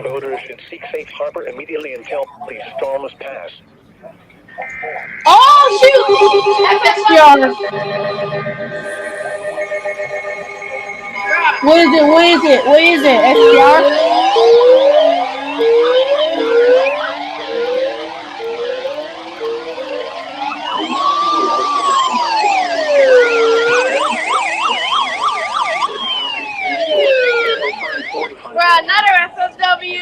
Boaters should seek safe harbor immediately until these storms pass. Oh shoot! FSR. What is it? What is it? What is it? SPR? Bruh, another FFW.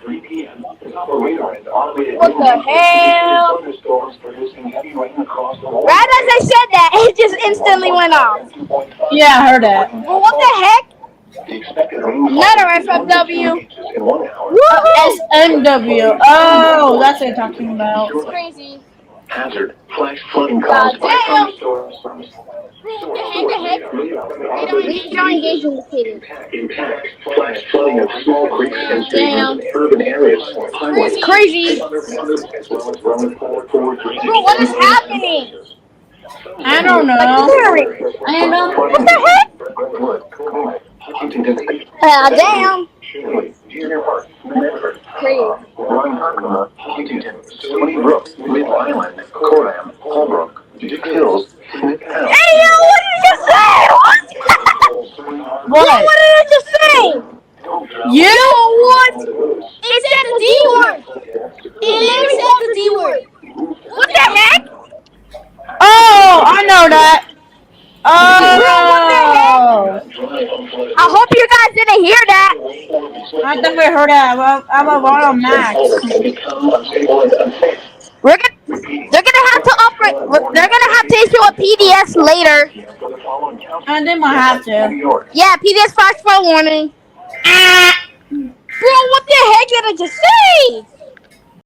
3 p.m. What the hell? Right as I said that, it just instantly went off. Yeah, I heard that. Well, what the heck? Another FFW. SMW. Oh, that's what you're talking about. It's crazy. Hazard, flash flooding God caused by damn. storms. What the heck? Please don't engage in the city. Impact, flash flooding of small creeks and streams Damn. in urban areas. It's crazy. Bro, what is happening? I don't know. I don't know. What the heck? Damn. Crazy. Stony Brook, Mid Island, Coram, Holbrook, Dick Hills, Smith Town. Hey, yo, what did you just say? What? What did I just say? You? What? It said the D word. It literally said the D word. What the heck? Oh, I know that. Oh. I hope you guys didn't hear that. I definitely heard that. I'm a Royal Max. They're gonna have to upgrade. They're gonna have to issue a PDS later. And they might have to. Yeah, PDS flash flood warning. Bro, what the heck did I just say?